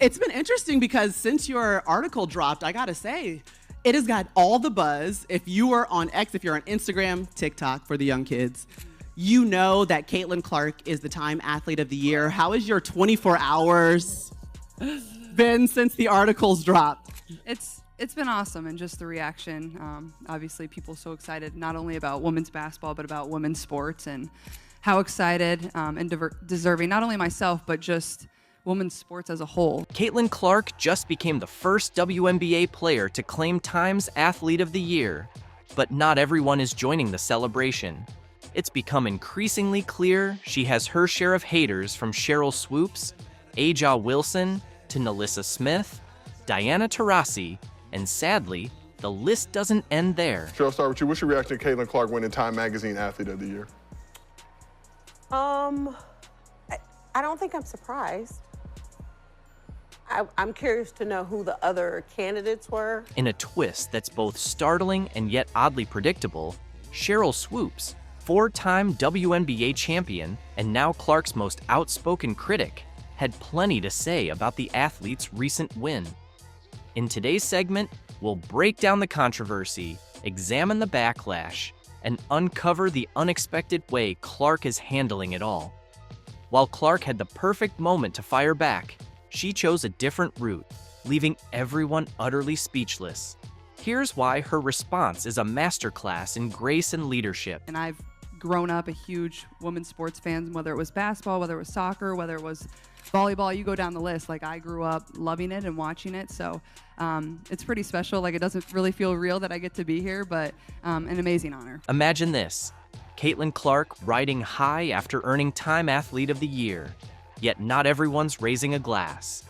It's been interesting because since your article dropped, I gotta say, it has got all the buzz. If you are on X, if you're on Instagram, TikTok for the young kids, you know that Caitlin Clark is the Time Athlete of the Year. How has your 24 hours been since the articles dropped? It's been awesome, and just the reaction. Obviously, people so excited not only about women's basketball, but about women's sports, and how excited and deserving, not only myself, but just women's sports as a whole. Caitlin Clark just became the first WNBA player to claim Time's Athlete of the Year. But not everyone is joining the celebration. It's become increasingly clear she has her share of haters, from Sheryl Swoopes, Aja Wilson, to Nalissa Smith, Diana Taurasi, and sadly, the list doesn't end there. Sheryl, I'll start with you. What's your reaction to Caitlin Clark winning Time Magazine Athlete of the Year? I don't think I'm surprised. I'm curious to know who the other candidates were. In a twist that's both startling and yet oddly predictable, Sheryl Swoopes, four-time WNBA champion and now Clark's most outspoken critic, had plenty to say about the athlete's recent win. In today's segment, we'll break down the controversy, examine the backlash, and uncover the unexpected way Clark is handling it all. While Clark had the perfect moment to fire back, she chose a different route, leaving everyone utterly speechless. Here's why her response is a masterclass in grace and leadership. And I've grown up a huge women's sports fan, whether it was basketball, whether it was soccer, whether it was volleyball, you go down the list. Like, I grew up loving it and watching it, so it's pretty special. Like, it doesn't really feel real that I get to be here, but an amazing honor. Imagine this, Caitlin Clark riding high after earning Time Athlete of the Year, yet not everyone's raising a glass.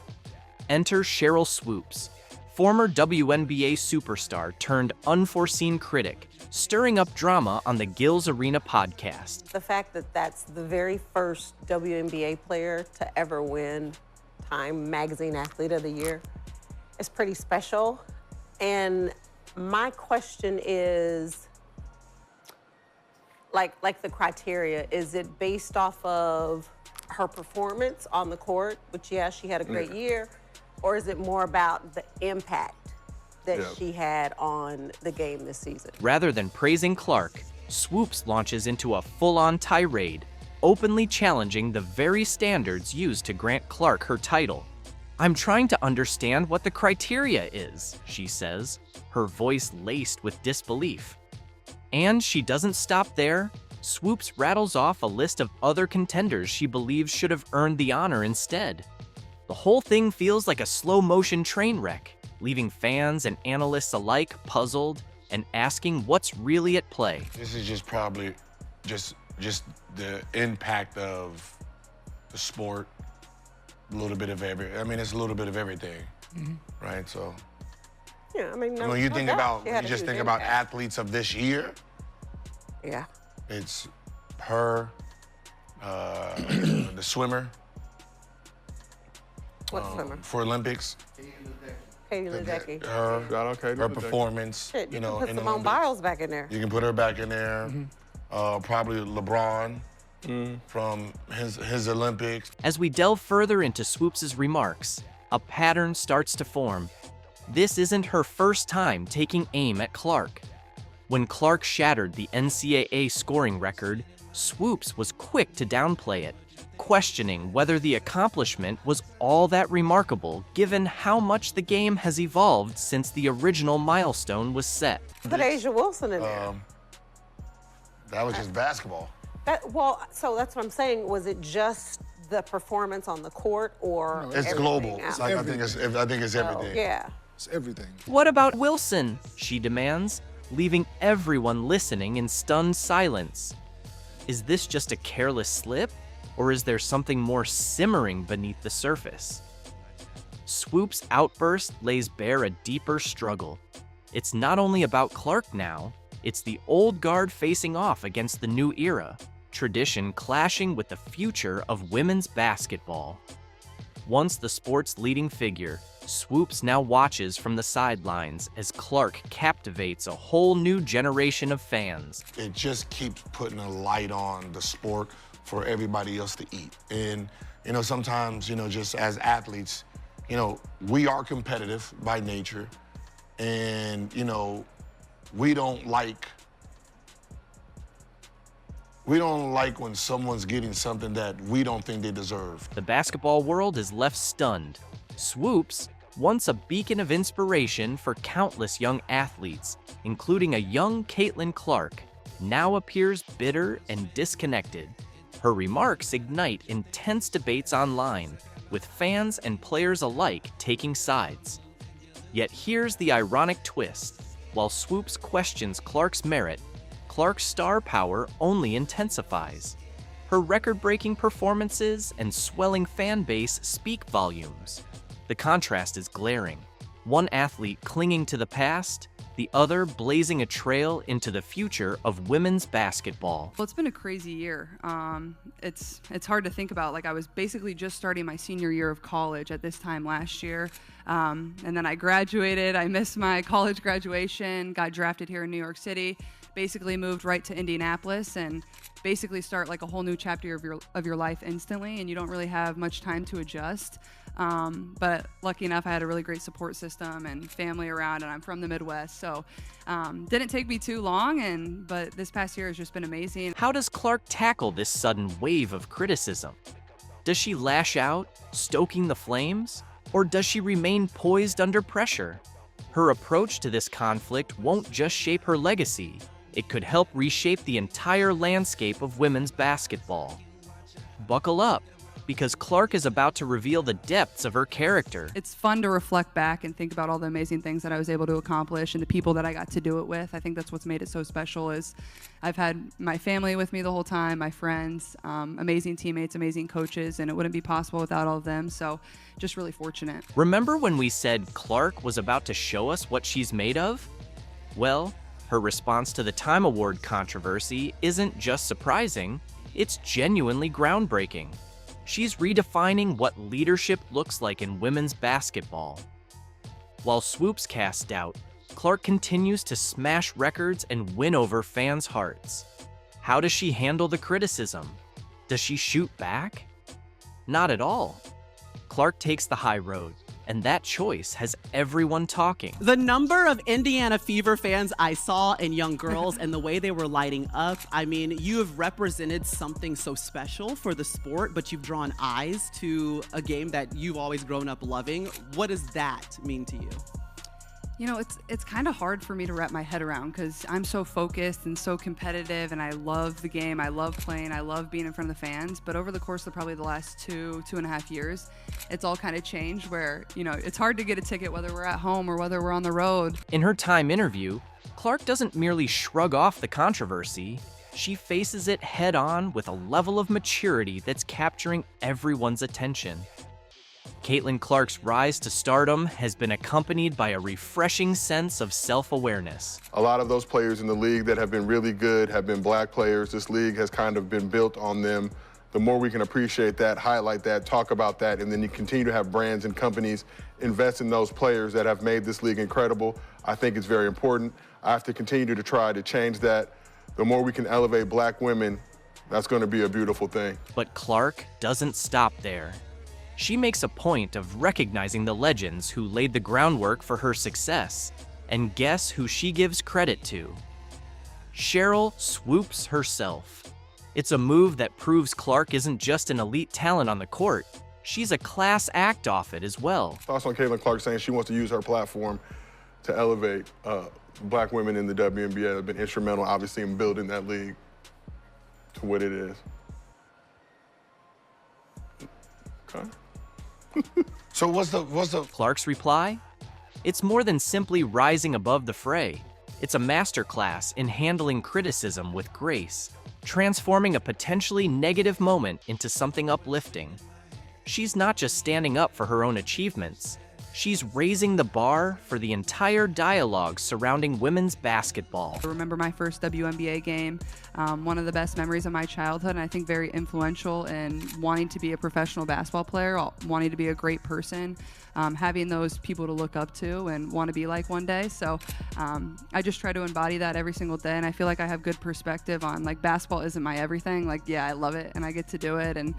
Enter Sheryl Swoopes, former WNBA superstar turned unforeseen critic, stirring up drama on the Gills Arena podcast. The fact that that's the very first WNBA player to ever win Time Magazine Athlete of the Year is pretty special. And my question is, like the criteria, is it based off of her performance on the court, which, yeah, she had a great year, or is it more about the impact that she had on the game this season? Rather than praising Clark, Swoopes launches into a full-on tirade, openly challenging the very standards used to grant Clark her title. "I'm trying to understand what the criteria is," she says, her voice laced with disbelief. And she doesn't stop there. Swoopes rattles off a list of other contenders she believes should have earned the honor instead. The whole thing feels like a slow-motion train wreck, leaving fans and analysts alike puzzled and asking what's really at play. This is just probably just the impact of the sport, a little bit of it's a little bit of everything, right? So, Yeah, I mean, when you think about, she had you a just huge think about impact. athletes of this year, Yeah. it's her, the swimmer. What swimmer? For Olympics. Katie Ledecky. Her performance. Shit, you know, can put in the Simone Olympics. Biles back in there. You can put her back in there. Probably LeBron from his Olympics. As we delve further into Swoopes' remarks, a pattern starts to form. This isn't her first time taking aim at Clark. When Clark shattered the NCAA scoring record, Swoopes was quick to downplay it, questioning whether the accomplishment was all that remarkable given how much the game has evolved since the original milestone was set. Put Aja Wilson in there. That was just basketball. So that's what I'm saying. Was it just the performance on the court, or It's global. else? It's like, I think it's everything. Yeah. It's everything. What about Wilson? She demands, leaving everyone listening in stunned silence. Is this just a careless slip, or is there something more simmering beneath the surface? Swoopes' outburst lays bare a deeper struggle. It's not only about Clark now, it's the old guard facing off against the new era, tradition clashing with the future of women's basketball. Once the sport's leading figure, Swoopes now watches from the sidelines as Clark captivates a whole new generation of fans. It just keeps putting a light on the sport for everybody else to eat. And, sometimes, just as athletes, you know, we are competitive by nature, and, you know, we don't like when someone's getting something that we don't think they deserve. The basketball world is left stunned. Swoopes, once a beacon of inspiration for countless young athletes, including a young Caitlin Clark, now appears bitter and disconnected. Her remarks ignite intense debates online, with fans and players alike taking sides. Yet here's the ironic twist. While Swoopes questions Clark's merit, Clark's star power only intensifies. Her record-breaking performances and swelling fan base speak volumes. The contrast is glaring. One athlete clinging to the past, the other blazing a trail into the future of women's basketball. Well, it's been a crazy year. It's hard to think about. Like, I was basically just starting my senior year of college at this time last year. And then I graduated. I missed my college graduation, got drafted here in New York City, basically moved right to Indianapolis, and basically start like a whole new chapter of your life instantly, and you don't really have much time to adjust. But lucky enough, I had a really great support system and family around, and I'm from the Midwest, so didn't take me too long, but this past year has just been amazing. How does Clark tackle this sudden wave of criticism? Does she lash out, stoking the flames? Or does she remain poised under pressure? Her approach to this conflict won't just shape her legacy, it could help reshape the entire landscape of women's basketball. Buckle up, because Clark is about to reveal the depths of her character. It's fun to reflect back and think about all the amazing things that I was able to accomplish and the people that I got to do it with. I think that's what's made it so special is I've had my family with me the whole time, my friends, amazing teammates, amazing coaches, and it wouldn't be possible without all of them, so just really fortunate. Remember when we said Clark was about to show us what she's made of? Well, her response to the Time Award controversy isn't just surprising, it's genuinely groundbreaking. She's redefining what leadership looks like in women's basketball. While Swoopes cast doubt, Clark continues to smash records and win over fans' hearts. How does she handle the criticism? Does she shoot back? Not at all. Clark takes the high road, and that choice has everyone talking. The number of Indiana Fever fans I saw in young girls and the way they were lighting up, I mean, you have represented something so special for the sport, but you've drawn eyes to a game that you've always grown up loving. What does that mean to you? You know, it's kind of hard for me to wrap my head around because I'm so focused and so competitive, and I love the game. I love playing. I love being in front of the fans. But over the course of probably the last two and a half years, it's all kind of changed where, you know, it's hard to get a ticket whether we're at home or whether we're on the road. In her Time interview, Clark doesn't merely shrug off the controversy. She faces it head on with a level of maturity that's capturing everyone's attention. Caitlin Clark's rise to stardom has been accompanied by a refreshing sense of self-awareness. A lot of those players in the league that have been really good have been black players. This league has kind of been built on them. The more we can appreciate that, highlight that, talk about that, and then you continue to have brands and companies invest in those players that have made this league incredible, I think it's very important. I have to continue to try to change that. The more we can elevate black women, that's going to be a beautiful thing. But Clark doesn't stop there. She makes a point of recognizing the legends who laid the groundwork for her success. And guess who she gives credit to? Sheryl Swoopes herself. It's a move that proves Clark isn't just an elite talent on the court. She's a class act off it as well. Thoughts on Caitlin Clark saying she wants to use her platform to elevate black women in the WNBA that have been instrumental, obviously, in building that league to what it is. Okay. So what's the Clark's reply? It's more than simply rising above the fray. It's a masterclass in handling criticism with grace, transforming a potentially negative moment into something uplifting. She's not just standing up for her own achievements, she's raising the bar for the entire dialogue surrounding women's basketball. I remember my first WNBA game, one of the best memories of my childhood, and I think very influential in wanting to be a professional basketball player, wanting to be a great person, having those people to look up to and want to be like one day. So I just try to embody that every single day, and I feel like I have good perspective on, like, basketball isn't my everything. Like, yeah, I love it, and I get to do it, and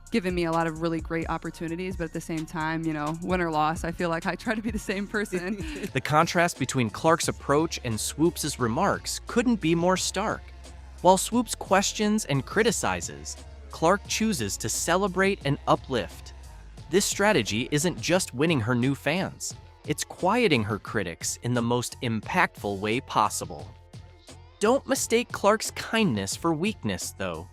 given me a lot of really great opportunities, but at the same time, win or loss, I feel like I try to be the same person. The contrast between Clark's approach and Swoopes' remarks couldn't be more stark. While Swoopes questions and criticizes, Clark chooses to celebrate and uplift. This strategy isn't just winning her new fans, it's quieting her critics in the most impactful way possible. Don't mistake Clark's kindness for weakness, though.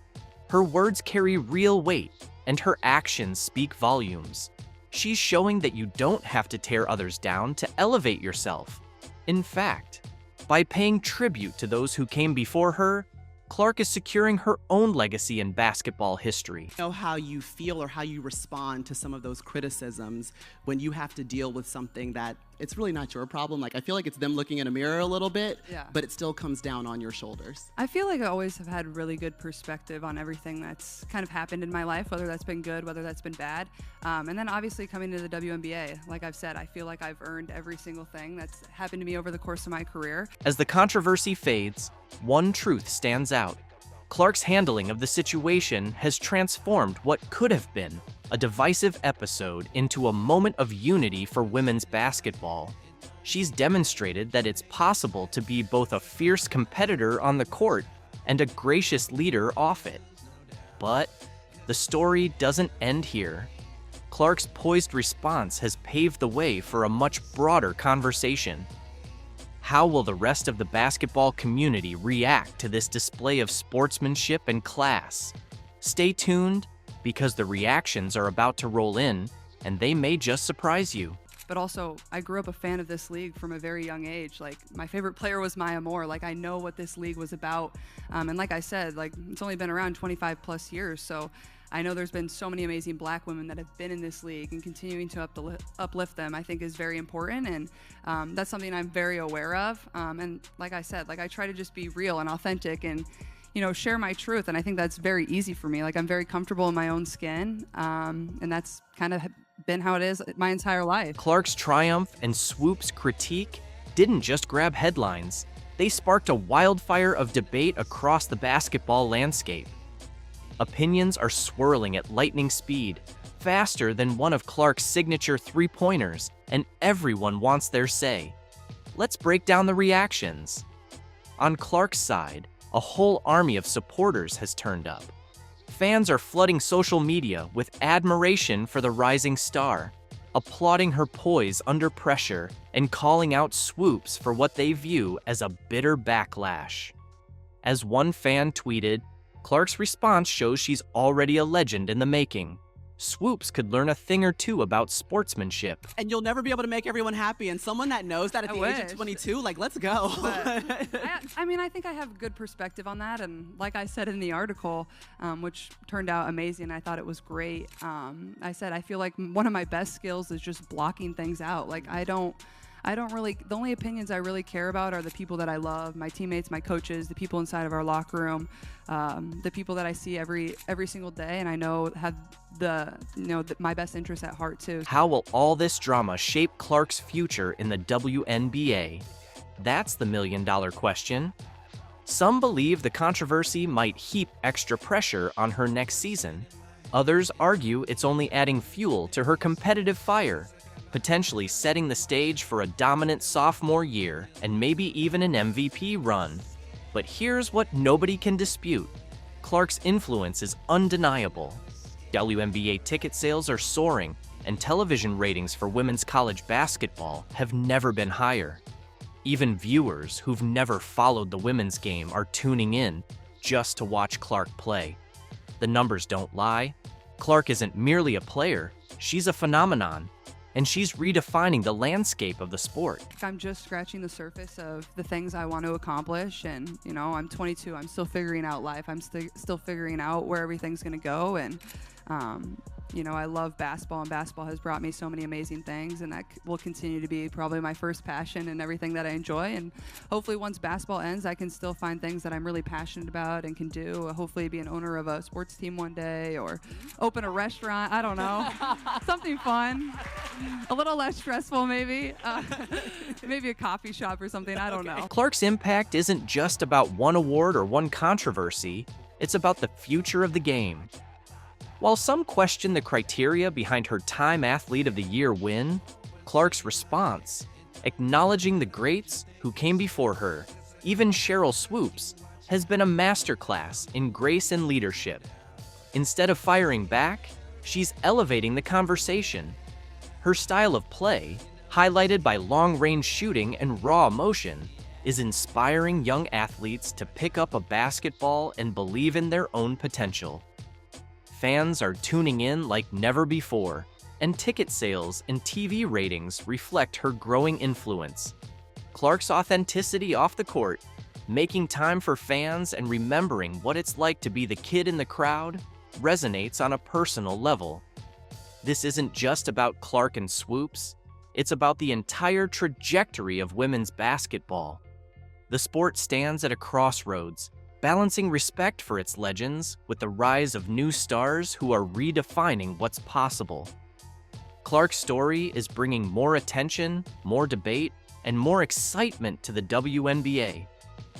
Her words carry real weight, and her actions speak volumes. She's showing that you don't have to tear others down to elevate yourself. In fact, by paying tribute to those who came before her, Clark is securing her own legacy in basketball history. Know how you feel or how you respond to some of those criticisms when you have to deal with something that it's really not your problem. Like, I feel like it's them looking in a mirror a little bit, but it still comes down on your shoulders. I feel like I always have had really good perspective on everything that's kind of happened in my life, whether that's been good, whether that's been bad. And then obviously coming to the WNBA, like I've said, I feel like I've earned every single thing that's happened to me over the course of my career. As the controversy fades, one truth stands out. Clark's handling of the situation has transformed what could have been a divisive episode into a moment of unity for women's basketball. She's demonstrated that it's possible to be both a fierce competitor on the court and a gracious leader off it. But the story doesn't end here. Clark's poised response has paved the way for a much broader conversation. How will the rest of the basketball community react to this display of sportsmanship and class? Stay tuned, because the reactions are about to roll in, and they may just surprise you. But also, I grew up a fan of this league from a very young age. Like, my favorite player was Maya Moore. Like, I know what this league was about. And like I said, like, it's only been around 25 plus years, so I know there's been so many amazing black women that have been in this league, and continuing to uplift them, I think, is very important. And that's something I'm very aware of. And like I said, like, I try to just be real and authentic and, share my truth. And I think that's very easy for me. Like, I'm very comfortable in my own skin. And that's kind of been how it is my entire life. Clark's triumph and Swoopes' critique didn't just grab headlines. They sparked a wildfire of debate across the basketball landscape. Opinions are swirling at lightning speed, faster than one of Clark's signature three-pointers, and everyone wants their say. Let's break down the reactions. On Clark's side, a whole army of supporters has turned up. Fans are flooding social media with admiration for the rising star, applauding her poise under pressure and calling out Swoopes for what they view as a bitter backlash. As one fan tweeted, Clark's response shows she's already a legend in the making. Swoopes could learn a thing or two about sportsmanship. And you'll never be able to make everyone happy. And someone that knows that at the age of 22, like, let's go. I think I have good perspective on that. And like I said in the article, which turned out amazing, I thought it was great. I said, I feel like one of my best skills is just blocking things out. Like, I don't really, the only opinions I really care about are the people that I love, my teammates, my coaches, the people inside of our locker room, the people that I see every single day, and I know have my best interests at heart too. How will all this drama shape Clark's future in the WNBA? That's the million-dollar question. Some believe the controversy might heap extra pressure on her next season. Others argue it's only adding fuel to her competitive fire, potentially setting the stage for a dominant sophomore year and maybe even an MVP run. But here's what nobody can dispute. Clark's influence is undeniable. WNBA ticket sales are soaring, and television ratings for women's college basketball have never been higher. Even viewers who've never followed the women's game are tuning in just to watch Clark play. The numbers don't lie. Clark isn't merely a player, she's a phenomenon. And she's redefining the landscape of the sport. I'm just scratching the surface of the things I want to accomplish, and I'm 22. I'm still figuring out life. I'm still figuring out where everything's going to go, and I love basketball, and basketball has brought me so many amazing things, and that will continue to be probably my first passion and everything that I enjoy. And hopefully once basketball ends, I can still find things that I'm really passionate about and can do. Hopefully be an owner of a sports team one day, or open a restaurant. I don't know. Something fun. A little less stressful, maybe. Maybe a coffee shop or something. I don't know. Clark's impact isn't just about one award or one controversy. It's about the future of the game. While some question the criteria behind her Time Athlete of the Year win, Clark's response, acknowledging the greats who came before her, even Sheryl Swoopes, has been a masterclass in grace and leadership. Instead of firing back, she's elevating the conversation. Her style of play, highlighted by long-range shooting and raw emotion, is inspiring young athletes to pick up a basketball and believe in their own potential. Fans are tuning in like never before, and ticket sales and TV ratings reflect her growing influence. Clark's authenticity off the court, making time for fans and remembering what it's like to be the kid in the crowd, resonates on a personal level. This isn't just about Clark and Swoopes, it's about the entire trajectory of women's basketball. The sport stands at a crossroads, balancing respect for its legends with the rise of new stars who are redefining what's possible. Clark's story is bringing more attention, more debate, and more excitement to the WNBA.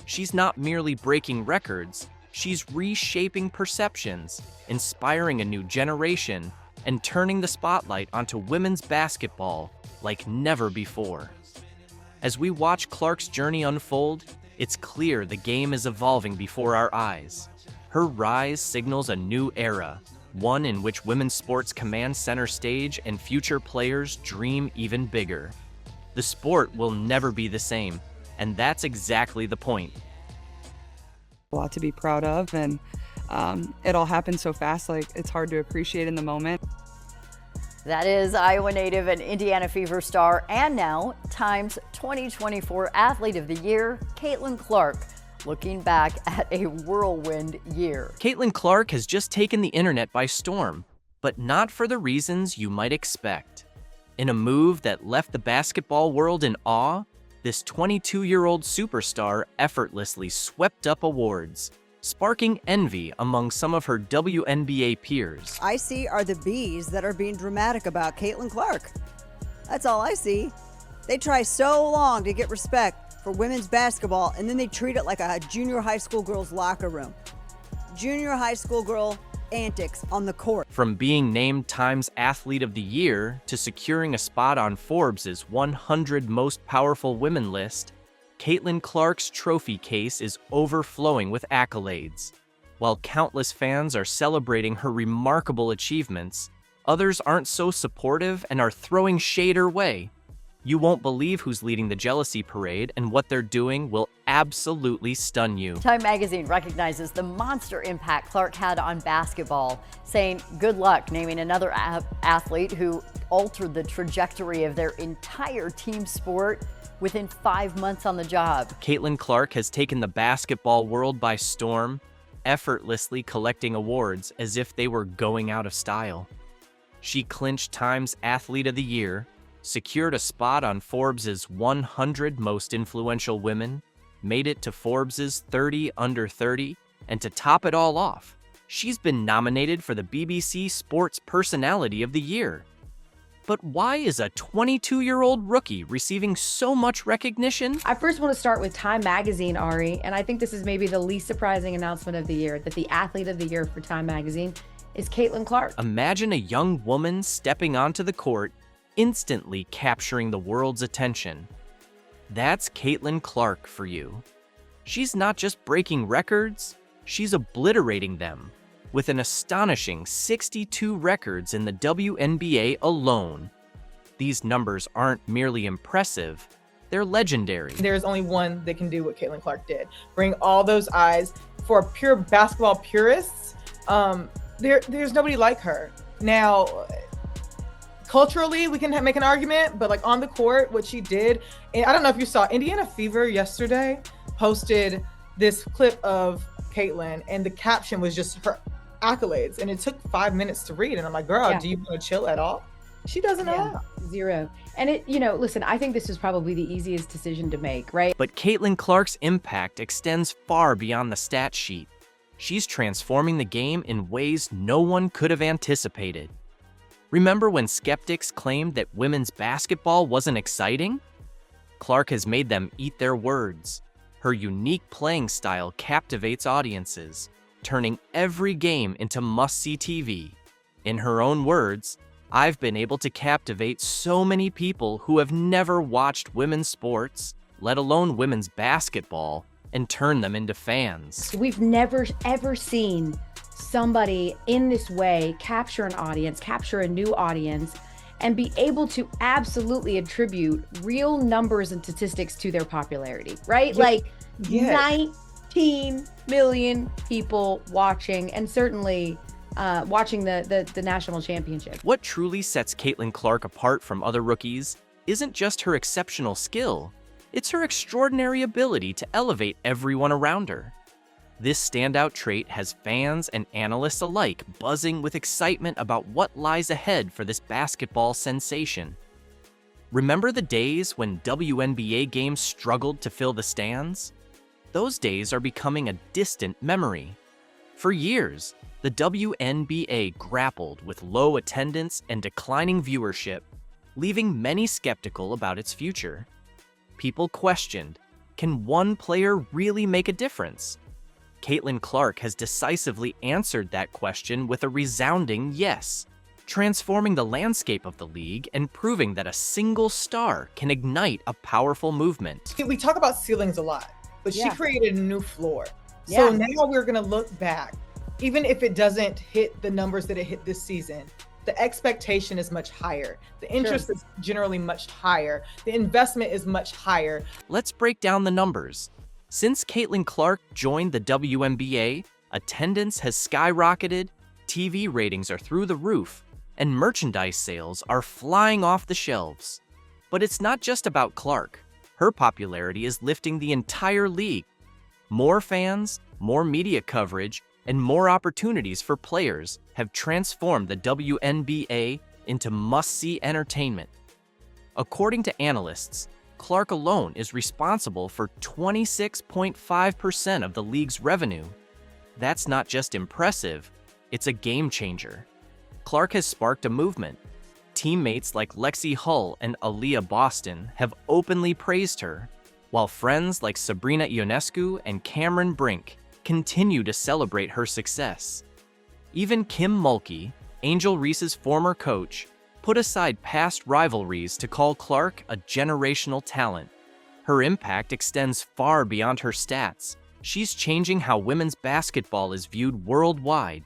She's not merely breaking records, she's reshaping perceptions, inspiring a new generation, and turning the spotlight onto women's basketball like never before. As we watch Clark's journey unfold, it's clear the game is evolving before our eyes. Her rise signals a new era, one in which women's sports command center stage and future players dream even bigger. The sport will never be the same, and that's exactly the point. A lot to be proud of, and it all happened so fast, like it's hard to appreciate in the moment. That is Iowa native and Indiana Fever star, and now Time's 2024 Athlete of the Year, Caitlin Clark, looking back at a whirlwind year. Caitlin Clark has just taken the internet by storm, but not for the reasons you might expect. In a move that left the basketball world in awe, this 22-year-old superstar effortlessly swept up awards, sparking envy among some of her WNBA peers. I see are the bees that are being dramatic about Caitlin Clark. That's all I see. They try so long to get respect for women's basketball, and then they treat it like a junior high school girl's locker room. Junior high school girl antics on the court. From being named Time's Athlete of the Year to securing a spot on Forbes' 100 Most Powerful Women list, Caitlin Clark's trophy case is overflowing with accolades. While countless fans are celebrating her remarkable achievements, others aren't so supportive and are throwing shade her way. You won't believe who's leading the jealousy parade, and what they're doing will absolutely stun you. Time magazine recognizes the monster impact Clark had on basketball, saying good luck naming another athlete who altered the trajectory of their entire team sport within 5 months on the job. Caitlin Clark has taken the basketball world by storm, effortlessly collecting awards as if they were going out of style. She clinched Time's Athlete of the Year, secured a spot on Forbes' 100 Most Influential Women, made it to Forbes' 30 Under 30, and to top it all off, she's been nominated for the BBC Sports Personality of the Year. But why is a 22-year-old rookie receiving so much recognition? I first want to start with Time Magazine, Ari, and I think this is maybe the least surprising announcement of the year, that the Athlete of the Year for Time Magazine is Caitlin Clark. Imagine a young woman stepping onto the court, instantly capturing the world's attention. That's Caitlin Clark for you. She's not just breaking records, she's obliterating them, with an astonishing 62 records in the WNBA alone. These numbers aren't merely impressive, they're legendary. There's only one that can do what Caitlin Clark did. Bring all those eyes. For pure basketball purists, there's nobody like her. Now, culturally, we can make an argument, but like on the court, what she did, and I don't know if you saw, Indiana Fever yesterday posted this clip of Caitlin, and the caption was just her accolades, and it took 5 minutes to read, and I'm like, girl, do you want to chill at all? She doesn't know. Zero. And listen, I think this is probably the easiest decision to make, right? But Caitlin Clark's impact extends far beyond the stat sheet. She's transforming the game in ways no one could have anticipated. Remember when skeptics claimed that women's basketball wasn't exciting? Clark has made them eat their words. Her unique playing style captivates audiences, turning every game into must-see TV. In her own words, "I've been able to captivate so many people who have never watched women's sports, let alone women's basketball, and turn them into fans." We've never, ever seen somebody in this way capture an audience, capture a new audience, and be able to absolutely attribute real numbers and statistics to their popularity, right? Yes. Like Yes. 19 million people watching, and certainly watching the national championship. What truly sets Caitlin Clark apart from other rookies isn't just her exceptional skill, it's her extraordinary ability to elevate everyone around her. This standout trait has fans and analysts alike buzzing with excitement about what lies ahead for this basketball sensation. Remember the days when WNBA games struggled to fill the stands? Those days are becoming a distant memory. For years, the WNBA grappled with low attendance and declining viewership, leaving many skeptical about its future. People questioned, can one player really make a difference? Caitlin Clark has decisively answered that question with a resounding yes, transforming the landscape of the league and proving that a single star can ignite a powerful movement. We talk about ceilings a lot, but she Yeah. created a new floor. Yeah. So now we're going to look back. Even if it doesn't hit the numbers that it hit this season, the expectation is much higher. The interest is generally much higher. The investment is much higher. Let's break down the numbers. Since Caitlin Clark joined the WNBA, attendance has skyrocketed, TV ratings are through the roof, and merchandise sales are flying off the shelves. But it's not just about Clark. Her popularity is lifting the entire league. More fans, more media coverage, and more opportunities for players have transformed the WNBA into must-see entertainment. According to analysts, Clark alone is responsible for 26.5% of the league's revenue. That's not just impressive, it's a game changer. Clark has sparked a movement. Teammates like Lexi Hull and Aaliyah Boston have openly praised her, while friends like Sabrina Ionescu and Cameron Brink continue to celebrate her success. Even Kim Mulkey, Angel Reese's former coach, put aside past rivalries to call Clark a generational talent. Her impact extends far beyond her stats. She's changing how women's basketball is viewed worldwide.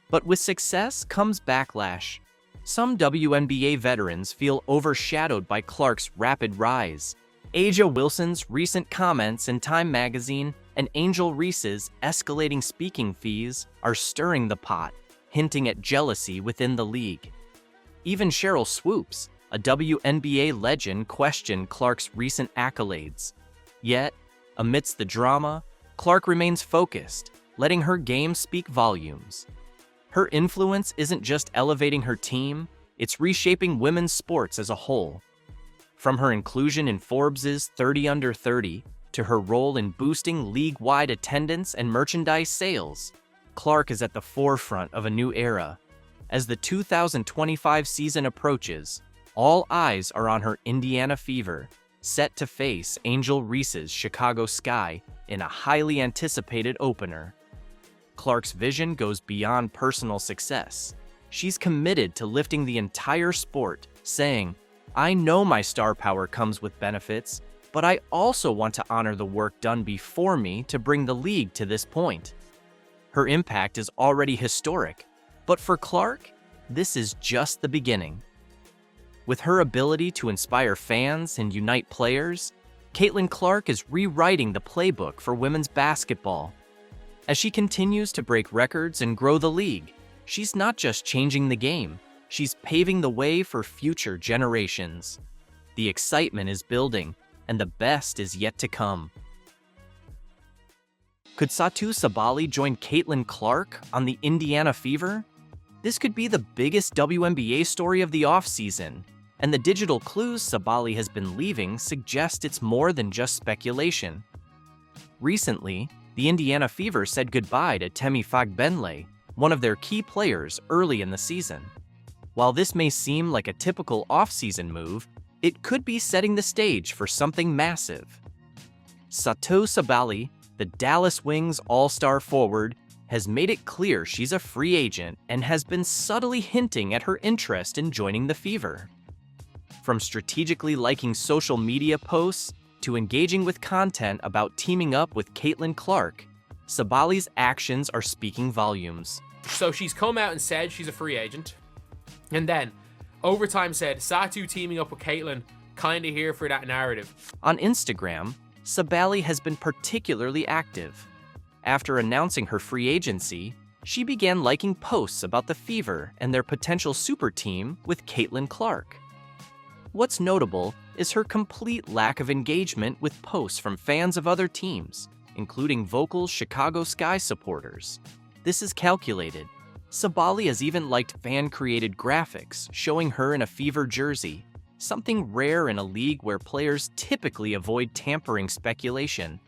But with success comes backlash. Some WNBA veterans feel overshadowed by Clark's rapid rise. Aja Wilson's recent comments in Time magazine and Angel Reese's escalating speaking fees are stirring the pot, hinting at jealousy within the league. Even Sheryl Swoopes, a WNBA legend, questioned Clark's recent accolades. Yet, amidst the drama, Clark remains focused, letting her game speak volumes. Her influence isn't just elevating her team, it's reshaping women's sports as a whole. From her inclusion in Forbes' 30 Under 30 to her role in boosting league-wide attendance and merchandise sales, Clark is at the forefront of a new era. As the 2025 season approaches, all eyes are on her Indiana Fever, set to face Angel Reese's Chicago Sky in a highly anticipated opener. Clark's vision goes beyond personal success. She's committed to lifting the entire sport, saying, "I know my star power comes with benefits, but I also want to honor the work done before me to bring the league to this point." Her impact is already historic, but for Clark, this is just the beginning. With her ability to inspire fans and unite players, Caitlin Clark is rewriting the playbook for women's basketball. As she continues to break records and grow the league, she's not just changing the game, she's paving the way for future generations. The excitement is building, and the best is yet to come. Could Satou Sabally join Caitlin Clark on the Indiana Fever? This could be the biggest WNBA story of the offseason, and the digital clues Sabally has been leaving suggest it's more than just speculation. Recently, the Indiana Fever said goodbye to Temi Fagbenle, one of their key players early in the season. While this may seem like a typical off-season move, it could be setting the stage for something massive. Satou Sabally, the Dallas Wings all-star forward, has made it clear she's a free agent and has been subtly hinting at her interest in joining the Fever. From strategically liking social media posts to engaging with content about teaming up with Caitlin Clark, Sabali's actions are speaking volumes. So she's come out and said she's a free agent, and then Overtime said Satu teaming up with Caitlin, kinda here for that narrative. On Instagram, Sabali has been particularly active. After announcing her free agency, she began liking posts about the Fever and their potential super team with Caitlin Clark. What's notable is her complete lack of engagement with posts from fans of other teams, including vocal Chicago Sky supporters. This is calculated. Sabali has even liked fan-created graphics showing her in a Fever jersey, something rare in a league where players typically avoid tampering speculation.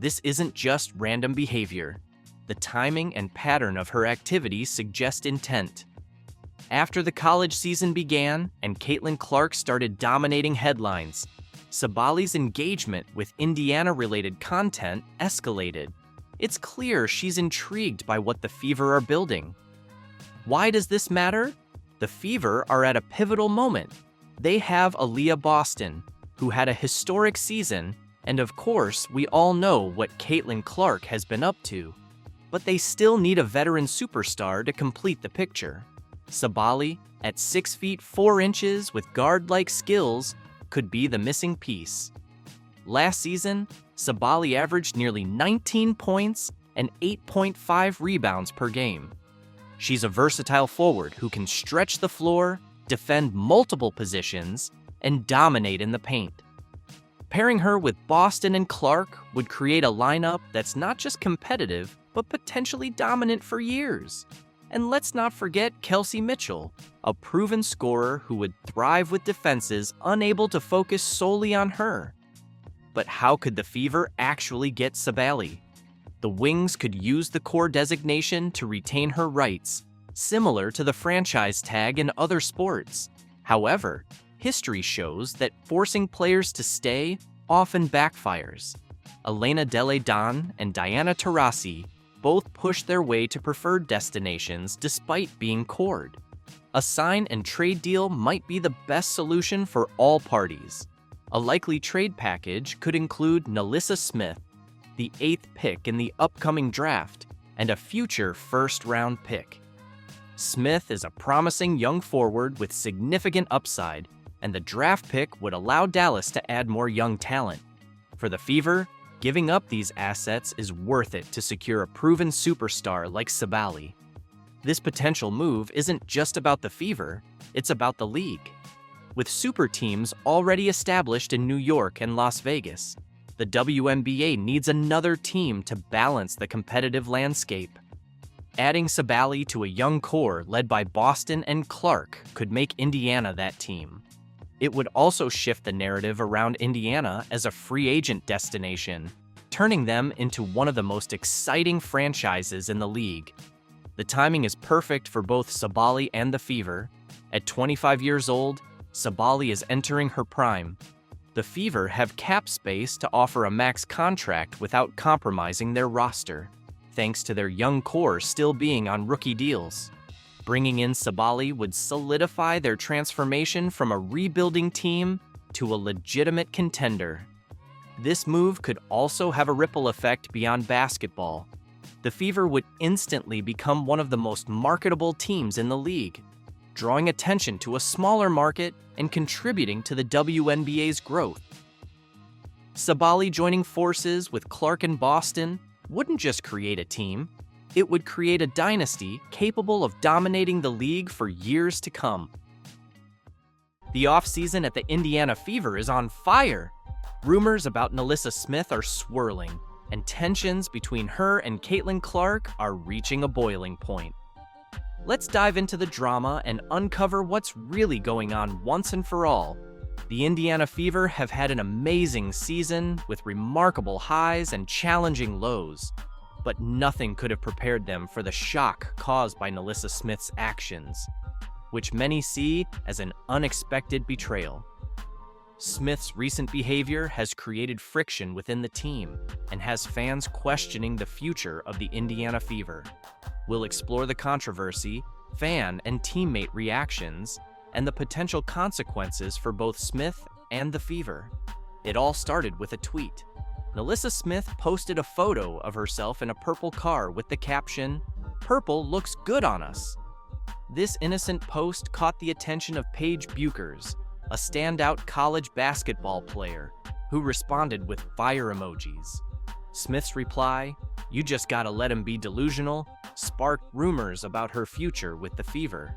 This isn't just random behavior. The timing and pattern of her activities suggest intent. After the college season began and Caitlin Clark started dominating headlines, Sabali's engagement with Indiana-related content escalated. It's clear she's intrigued by what the Fever are building. Why does this matter? The Fever are at a pivotal moment. They have Aaliyah Boston, who had a historic season, and of course, we all know what Caitlin Clark has been up to. But they still need a veteran superstar to complete the picture. Sabali, at 6 feet 4 inches with guard-like skills, could be the missing piece. Last season, Sabali averaged nearly 19 points and 8.5 rebounds per game. She's a versatile forward who can stretch the floor, defend multiple positions, and dominate in the paint. Pairing her with Boston and Clark would create a lineup that's not just competitive, but potentially dominant for years. And let's not forget Kelsey Mitchell, a proven scorer who would thrive with defenses unable to focus solely on her. But how could the Fever actually get Sabali? The Wings could use the core designation to retain her rights, similar to the franchise tag in other sports. However, history shows that forcing players to stay often backfires. Elena Delle Donne and Diana Taurasi both pushed their way to preferred destinations despite being cored. A sign and trade deal might be the best solution for all parties. A likely trade package could include NaLyssa Smith, the 8th pick in the upcoming draft, and a future first-round pick. Smith is a promising young forward with significant upside, and the draft pick would allow Dallas to add more young talent. For the Fever, giving up these assets is worth it to secure a proven superstar like Sabali. This potential move isn't just about the Fever, it's about the league. With super teams already established in New York and Las Vegas, the WNBA needs another team to balance the competitive landscape. Adding Sabali to a young core led by Boston and Clark could make Indiana that team. It would also shift the narrative around Indiana as a free agent destination, turning them into one of the most exciting franchises in the league. The timing is perfect for both Sabali and the Fever. At 25 years old, Sabali is entering her prime. The Fever have cap space to offer a max contract without compromising their roster, thanks to their young core still being on rookie deals. Bringing in Sabali would solidify their transformation from a rebuilding team to a legitimate contender. This move could also have a ripple effect beyond basketball. The Fever would instantly become one of the most marketable teams in the league, drawing attention to a smaller market and contributing to the WNBA's growth. Sabali joining forces with Clark and Boston wouldn't just create a team, it would create a dynasty capable of dominating the league for years to come. The offseason at the Indiana Fever is on fire. Rumors about NaLyssa Smith are swirling, and tensions between her and Caitlin Clark are reaching a boiling point. Let's dive into the drama and uncover what's really going on once and for all. The Indiana Fever have had an amazing season with remarkable highs and challenging lows, but nothing could have prepared them for the shock caused by NaLyssa Smith's actions, which many see as an unexpected betrayal. Smith's recent behavior has created friction within the team and has fans questioning the future of the Indiana Fever. We'll explore the controversy, fan and teammate reactions, and the potential consequences for both Smith and the Fever. It all started with a tweet. NaLyssa Smith posted a photo of herself in a purple car with the caption, "Purple looks good on us." This innocent post caught the attention of Paige Buchers, a standout college basketball player, who responded with fire emojis. Smith's reply, "You just gotta let him be delusional," sparked rumors about her future with the Fever.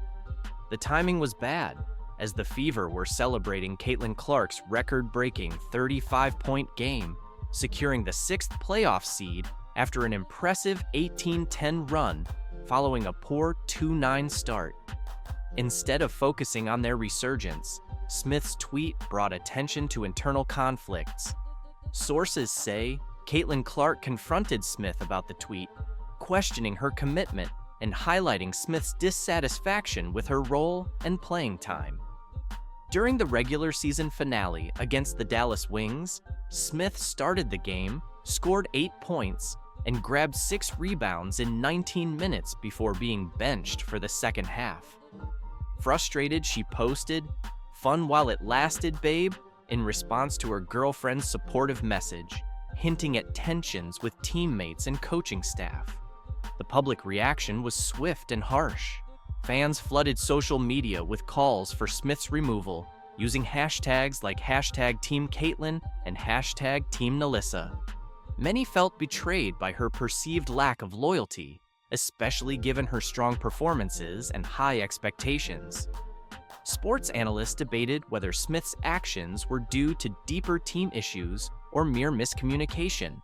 The timing was bad, as the Fever were celebrating Caitlin Clark's record-breaking 35-point game, securing the 6th playoff seed after an impressive 18-10 run following a poor 2-9 start. Instead of focusing on their resurgence, Smith's tweet brought attention to internal conflicts. Sources say Caitlin Clark confronted Smith about the tweet, questioning her commitment and highlighting Smith's dissatisfaction with her role and playing time. During the regular season finale against the Dallas Wings, Smith started the game, scored 8 points, and grabbed 6 rebounds in 19 minutes before being benched for the second half. Frustrated, she posted, "Fun while it lasted, babe," in response to her girlfriend's supportive message, hinting at tensions with teammates and coaching staff. The public reaction was swift and harsh. Fans flooded social media with calls for Smith's removal, using hashtags like #TeamCaitlin and #TeamNaLyssa. Many felt betrayed by her perceived lack of loyalty, especially given her strong performances and high expectations. Sports analysts debated whether Smith's actions were due to deeper team issues or mere miscommunication.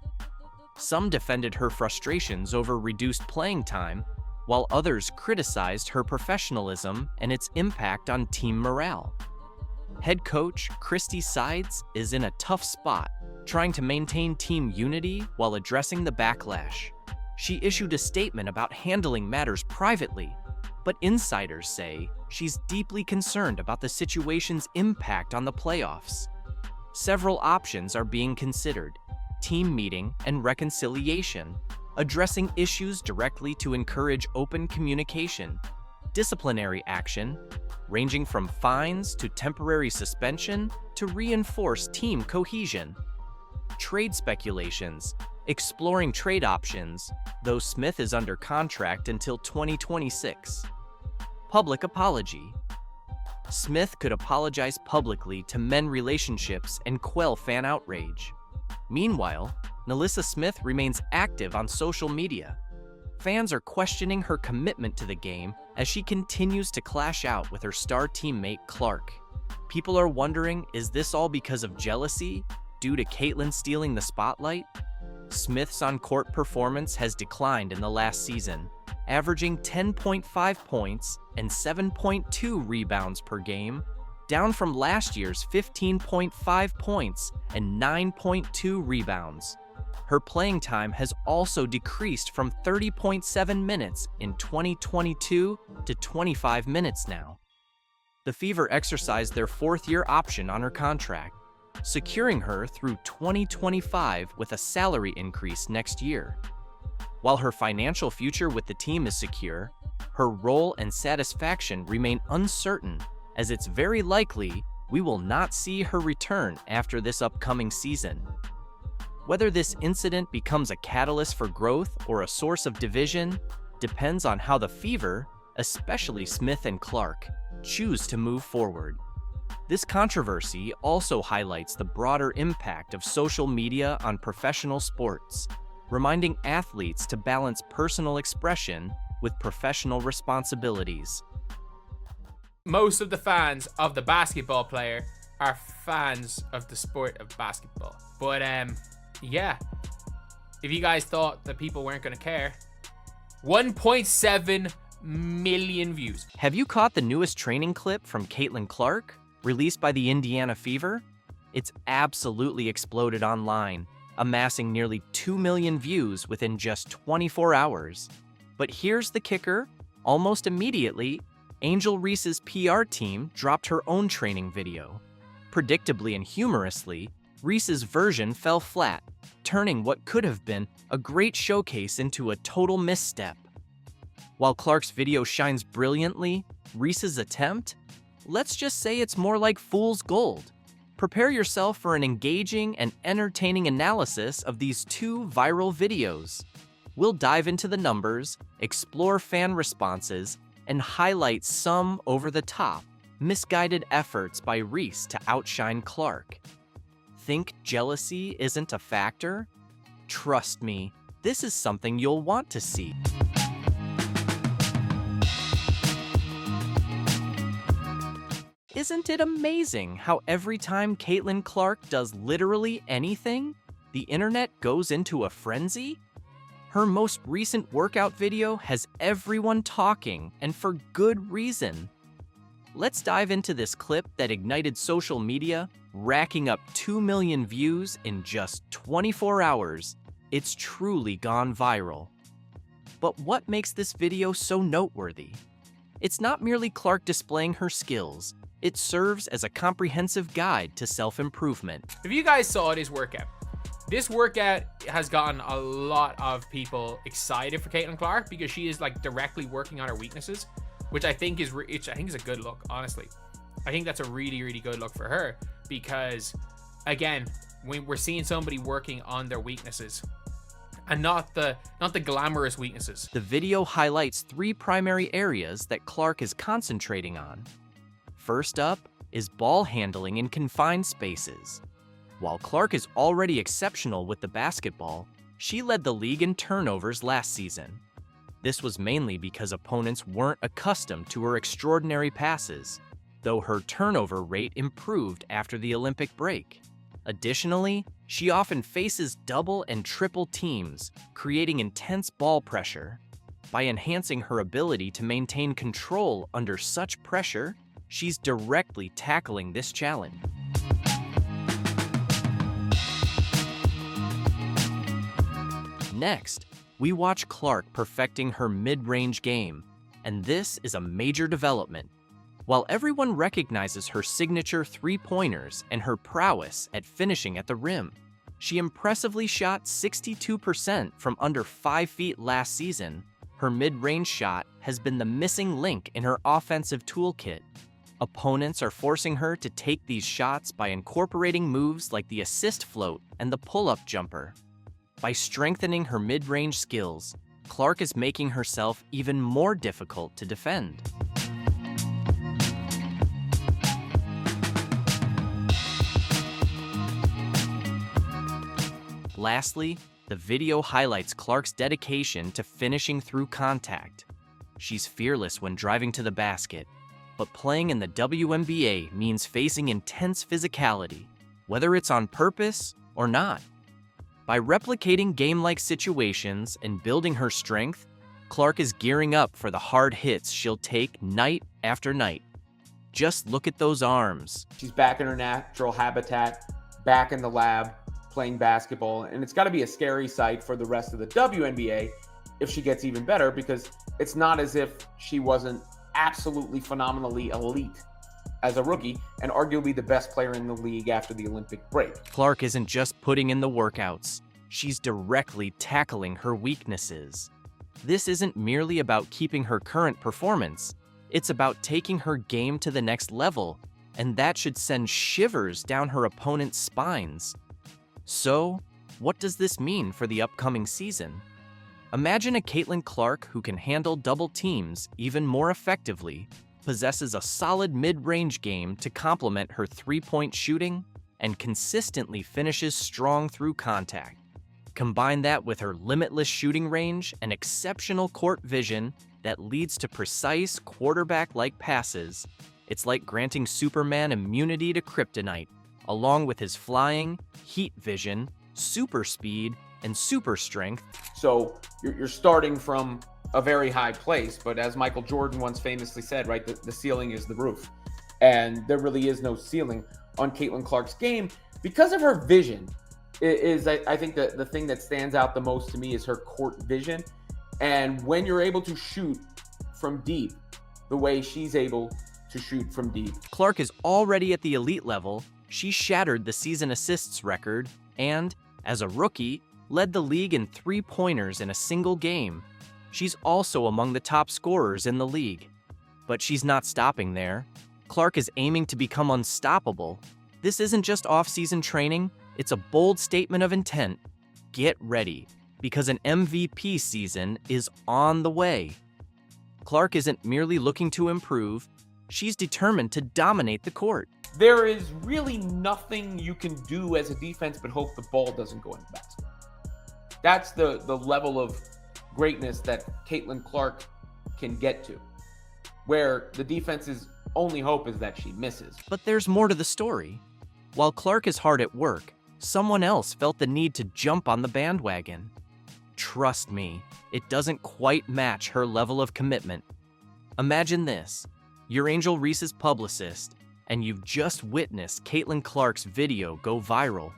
Some defended her frustrations over reduced playing time, while others criticized her professionalism and its impact on team morale. Head coach Christy Sides is in a tough spot, trying to maintain team unity while addressing the backlash. She issued a statement about handling matters privately, but insiders say she's deeply concerned about the situation's impact on the playoffs. Several options are being considered: team meeting and reconciliation, addressing issues directly to encourage open communication, disciplinary action, ranging from fines to temporary suspension to reinforce team cohesion, trade speculations, exploring trade options, though Smith is under contract until 2026. Public apology. Smith could apologize publicly to mend relationships and quell fan outrage. Meanwhile, NaLyssa Smith remains active on social media. Fans are questioning her commitment to the game as she continues to clash out with her star teammate Clark. People are wondering, is this all because of jealousy, due to Caitlin stealing the spotlight? Smith's on-court performance has declined in the last season, averaging 10.5 points and 7.2 rebounds per game, down from last year's 15.5 points and 9.2 rebounds. Her playing time has also decreased from 30.7 minutes in 2022 to 25 minutes now. The Fever exercised their 4th-year option on her contract, securing her through 2025 with a salary increase next year. While her financial future with the team is secure, her role and satisfaction remain uncertain, as it's very likely we will not see her return after this upcoming season. Whether this incident becomes a catalyst for growth or a source of division depends on how the Fever, especially Smith and Clark, choose to move forward. This controversy also highlights the broader impact of social media on professional sports, reminding athletes to balance personal expression with professional responsibilities. Most of the fans of the basketball player are fans of the sport of basketball. But yeah, if you guys thought that people weren't going to care, 1.7 million views. Have you caught the newest training clip from Caitlin Clark, released by the Indiana Fever? It's absolutely exploded online, amassing nearly 2 million views within just 24 hours. But here's the kicker: almost immediately, Angel Reese's PR team dropped her own training video. predictably and humorously, Reese's version fell flat, turning what could have been a great showcase into a total misstep. While Clark's video shines brilliantly, Reese's attempt? Let's just say it's more like fool's gold. Prepare yourself for an engaging and entertaining analysis of these two viral videos. We'll dive into the numbers, explore fan responses, and highlight some over-the-top, misguided efforts by Reese to outshine Clark. Think jealousy isn't a factor? Trust me, this is something you'll want to see. Isn't it amazing how every time Caitlin Clark does literally anything, the internet goes into a frenzy? Her most recent workout video has everyone talking, and for good reason. Let's dive into this clip that ignited social media, racking up 2 million views in just 24 hours. It's truly gone viral. But what makes this video so noteworthy? It's not merely Clark displaying her skills. It serves as a comprehensive guide to self-improvement. If you guys saw this workout has gotten a lot of people excited for Caitlin Clark because she is like directly working on her weaknesses, which I think is a good look, honestly. I think that's a really, really good look for her because, again, when we're seeing somebody working on their weaknesses and not the glamorous weaknesses. The video highlights 3 primary areas that Clark is concentrating on. First up is ball handling in confined spaces. While Clark is already exceptional with the basketball, she led the league in turnovers last season. This was mainly because opponents weren't accustomed to her extraordinary passes, though her turnover rate improved after the Olympic break. Additionally, she often faces double and triple teams, creating intense ball pressure. By enhancing her ability to maintain control under such pressure, she's directly tackling this challenge. Next, we watch Clark perfecting her mid-range game, and this is a major development. While everyone recognizes her signature three-pointers and her prowess at finishing at the rim, she impressively shot 62% from under 5 feet last season. Her mid-range shot has been the missing link in her offensive toolkit. Opponents are forcing her to take these shots by incorporating moves like the assist float and the pull-up jumper. By strengthening her mid-range skills, Clark is making herself even more difficult to defend. Lastly, the video highlights Clark's dedication to finishing through contact. She's fearless when driving to the basket, but playing in the WNBA means facing intense physicality, whether it's on purpose or not. By replicating game-like situations and building her strength, Clark is gearing up for the hard hits she'll take night after night. Just look at those arms. She's back in her natural habitat, back in the lab, playing basketball, and it's got to be a scary sight for the rest of the WNBA if she gets even better, because it's not as if she wasn't absolutely phenomenally elite as a rookie and arguably the best player in the league after the Olympic break. Clark isn't just putting in the workouts, she's directly tackling her weaknesses. This isn't merely about keeping her current performance, it's about taking her game to the next level, and that should send shivers down her opponent's spines. So, what does this mean for the upcoming season? Imagine a Caitlin Clark who can handle double teams even more effectively, possesses a solid mid-range game to complement her three-point shooting, and consistently finishes strong through contact. Combine that with her limitless shooting range and exceptional court vision that leads to precise quarterback-like passes. It's like granting Superman immunity to kryptonite, along with his flying, heat vision, super speed, and super strength. So you're starting from a very high place, but as Michael Jordan once famously said, right, the ceiling is the roof. And there really is no ceiling on Caitlin Clark's game because of her vision. I think the thing that stands out the most to me is her court vision. And when you're able to shoot from deep, the way she's able to shoot from deep. Clark is already at the elite level. She shattered the season assists record and, as a rookie, led the league in three-pointers in a single game. She's also among the top scorers in the league. But she's not stopping there. Clark is aiming to become unstoppable. This isn't just off-season training, it's a bold statement of intent. Get ready, because an MVP season is on the way. Clark isn't merely looking to improve, she's determined to dominate the court. There is really nothing you can do as a defense but hope the ball doesn't go in the basket. That's the level of greatness that Caitlin Clark can get to, where the defense's only hope is that she misses. But there's more to the story. While Clark is hard at work, someone else felt the need to jump on the bandwagon. Trust me, it doesn't quite match her level of commitment. Imagine this. You're Angel Reese's publicist, and you've just witnessed Caitlin Clark's video go viral.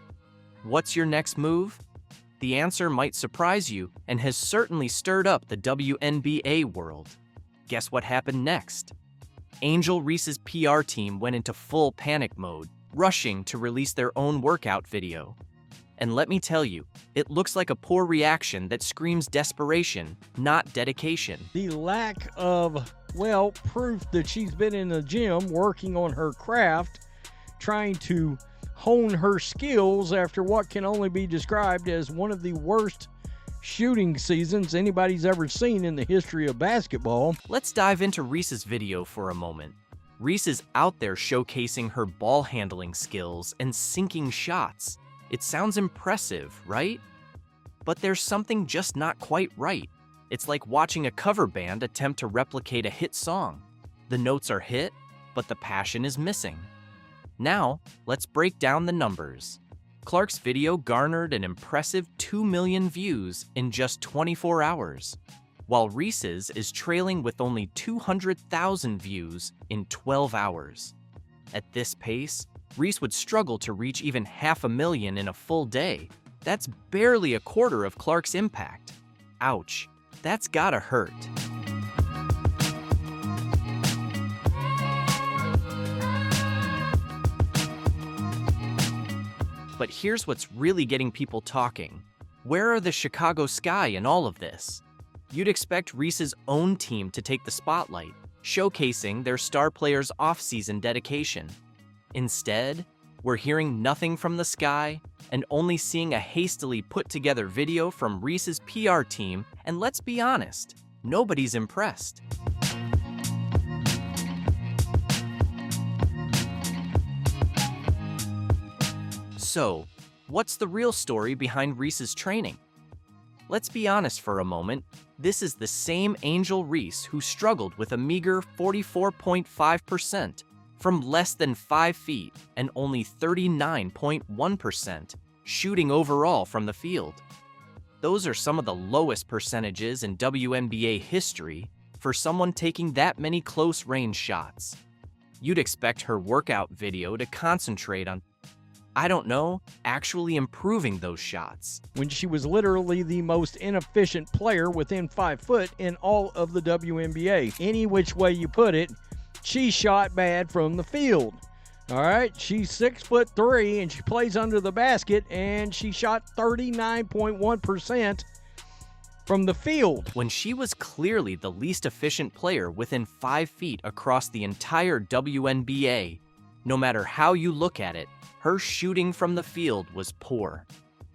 What's your next move? The answer might surprise you and has certainly stirred up the WNBA world. Guess what happened next? Angel Reese's PR team went into full panic mode, rushing to release their own workout video. And let me tell you, it looks like a poor reaction that screams desperation, not dedication. The lack of, proof that she's been in the gym working on her craft, trying to hone her skills after what can only be described as one of the worst shooting seasons anybody's ever seen in the history of basketball. Let's dive into Reese's video for a moment. Reese is out there showcasing her ball handling skills and sinking shots. It sounds impressive, right? But there's something just not quite right. It's like watching a cover band attempt to replicate a hit song. The notes are hit, but the passion is missing. Now, let's break down the numbers. Clark's video garnered an impressive 2 million views in just 24 hours, while Reese's is trailing with only 200,000 views in 12 hours. At this pace, Reese would struggle to reach even 500,000 in a full day. That's barely a quarter of Clark's impact. Ouch, that's gotta hurt. But here's what's really getting people talking. Where are the Chicago Sky in all of this? You'd expect Reese's own team to take the spotlight, showcasing their star players' off-season dedication. Instead, we're hearing nothing from the Sky and only seeing a hastily put-together video from Reese's PR team, and let's be honest, nobody's impressed. So, what's the real story behind Reese's training? Let's be honest for a moment, this is the same Angel Reese who struggled with a meager 44.5%, from less than 5 feet and only 39.1% shooting overall from the field. Those are some of the lowest percentages in WNBA history for someone taking that many close-range shots. You'd expect her workout video to concentrate on, actually improving those shots. When she was literally the most inefficient player within 5 foot in all of the WNBA. Any which way you put it, she shot bad from the field. All right, she's 6'3" and she plays under the basket, and she shot 39.1% from the field. When she was clearly the least efficient player within 5 feet across the entire WNBA, no matter how you look at it, her shooting from the field was poor.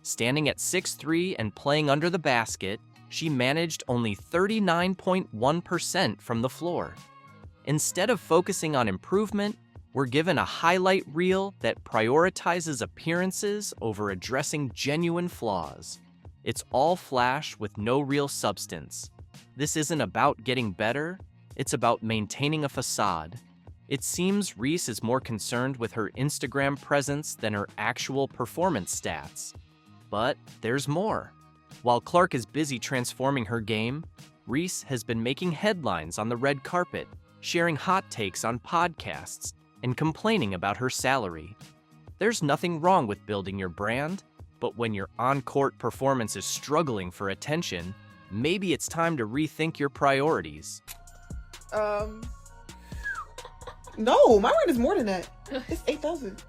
Standing at 6'3" and playing under the basket, she managed only 39.1% from the floor. Instead of focusing on improvement, we're given a highlight reel that prioritizes appearances over addressing genuine flaws. It's all flash with no real substance. This isn't about getting better, it's about maintaining a facade. It seems Reese is more concerned with her Instagram presence than her actual performance stats. But there's more. While Clark is busy transforming her game, Reese has been making headlines on the red carpet, sharing hot takes on podcasts, and complaining about her salary. There's nothing wrong with building your brand, but when your on-court performance is struggling for attention, maybe it's time to rethink your priorities. No, my rent is more than that. It's $8,000.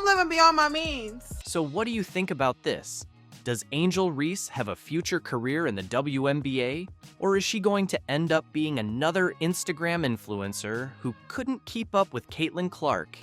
living beyond my means. So what do you think about this? Does Angel Reese have a future career in the WNBA? Or is she going to end up being another Instagram influencer who couldn't keep up with Caitlin Clark